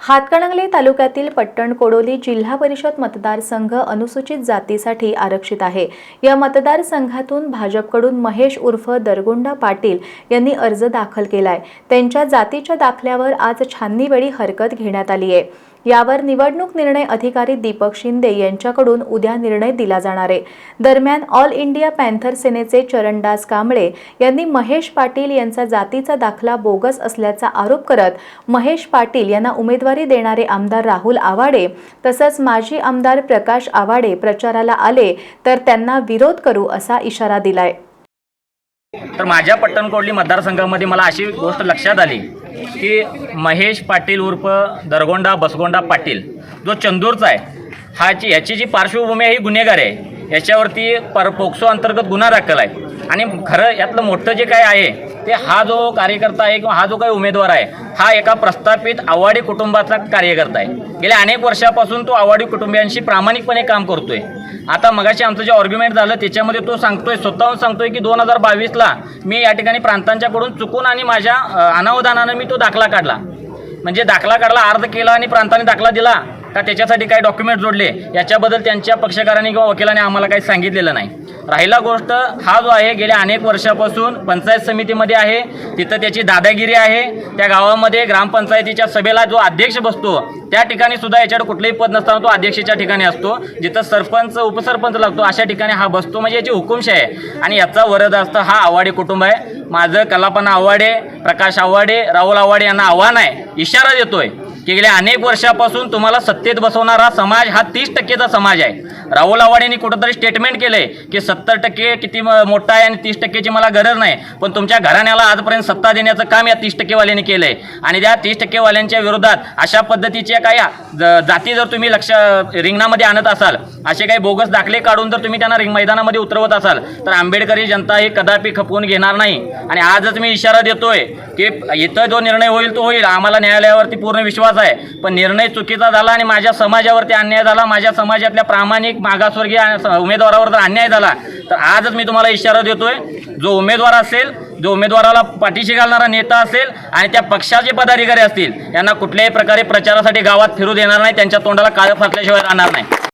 हातकणंगले तालुक्यातील पट्टणकोडोली जिल्हा परिषद मतदारसंघ अनुसूचित जातीसाठी आरक्षित आहे। या मतदारसंघातून भाजपकडून महेश उर्फ दरगोंडा पाटील यांनी अर्ज दाखल केलाय। त्यांच्या जातीच्या दाखल्यावर आज छाननीवेळी हरकत घेण्यात आली आहे। यावर निवडणूक निर्णय अधिकारी दीपक शिंदे यांच्याकडून उद्या निर्णय दिला जाणार आहे। दरम्यान ऑल इंडिया पॅन्थर सेनेचे चरणदास कांबळे यांनी महेश पाटील यांचा जातीचा दाखला बोगस असल्याचा आरोप करत महेश पाटील यांना उमेदवारी देणारे आमदार राहुल आवाडे तसंच माजी आमदार प्रकाश आवाडे प्रचाराला आले तर त्यांना विरोध करू असा इशारा दिलाय। तर माझ्या पट्टणकोडली मतदारसंघामध्ये मला अशी गोष्ट लक्षात आली की महेश पाटील उर्फ दरगोंडा बसगोंडा पाटील जो चंदूरचा आहे याची जी पार्श्वभूमी आहे ही गुन्हेगार आहे। याच्यावरती पोक्सो अंतर्गत गुन्हा दाखल आहे आणि खरं यातलं मोठं जे काय आहे ते हा जो कार्यकर्ता आहे किंवा हा जो काही उमेदवार आहे हा एका प्रस्थापित आवाडी कुटुंबाचा कार्यकर्ता आहे। गेल्या अनेक वर्षापासून तो आवाडी कुटुंबियांशी प्रामाणिकपणे काम करतोय। आता मगाशी आमचं जे आर्ग्युमेंट झालं त्याच्यामध्ये तो सांगतोय, स्वतःहून सांगतोय की 2022ला मी या ठिकाणी प्रांतांच्याकडून चुकून आणि माझ्या अनावधानानं मी तो दाखला काढला। म्हणजे दाखला काढला, अर्ज केला आणि प्रांताने दाखला दिला का त्याच्यासाठी काही डॉक्युमेंट जोडले याच्याबद्दल त्यांच्या पक्षकारांनी किंवा वकिलांनी आम्हाला काही सांगितलेलं नाही। राहिला गोष्ट हा जो आहे गेल्या अनेक वर्षापासून पंचायत समितीमध्ये आहे, तिथं त्याची दादागिरी आहे। त्या गावामध्ये ग्रामपंचायतीच्या सभेला जो अध्यक्ष बसतो त्या ठिकाणी सुद्धा याच्याकडे कुठलंही पद नसताना तो अध्यक्षाच्या ठिकाणी असतो, जिथं सरपंच उपसरपंच लागतो अशा ठिकाणी हा बसतो। म्हणजे याची हुकुमशाही आहे आणि याचा वरदहस्त हा आवाडे कुटुंब आहे। माझं कलापना आवाडे, प्रकाश आवाडे, राहुल आवाडे यांना आव्हान आहे, इशारा देतोय की गेल्या अनेक वर्षापासून तुम्हाला सत्तेत बसवणारा समाज हा 30%चा समाज आहे। राहुल आवाडेंनी कुठंतरी स्टेटमेंट केलंय की 70% किती मोठा आहे आणि 30%ची मला गरज नाही, पण तुमच्या घराण्याला आजपर्यंत सत्ता देण्याचं काम या 30%वाल्यांनी केलंय आणि त्या 30%वाल्यांच्या विरोधात अशा पद्धतीच्या काही जाती जर तुम्ही रिंगणामध्ये आणत असाल, असे काही बोगस दाखले काढून जर तुम्ही त्यांना मैदानामध्ये उतरवत असाल तर आंबेडकरी जनता ही कदापि खपवून घेणार नाही। आणि आजच मी इशारा देतोय की इथं जो निर्णय होईल तो होईल, आम्हाला न्यायालयावरती पूर्ण विश्वास आहे, पण निर्णय चुकीचा झाला आणि माझ्या समाजावरती अन्याय झाला, माझ्या समाजातल्या प्रामाणिक मागासवर्गीय उमेदवारावर जर अन्याय झाला तर आजच मी तुम्हाला इशारा देतोय, जो उमेदवार असेल, जो उमेदवाराला पाठीशी घालणारा नेता असेल आणि त्या पक्षाचे पदाधिकारी असतील यांना कुठल्याही प्रकारे प्रचारासाठी गावात फिरू देणार नाही, त्यांच्या तोंडाला काळं फासल्याशिवाय राहणार नाही।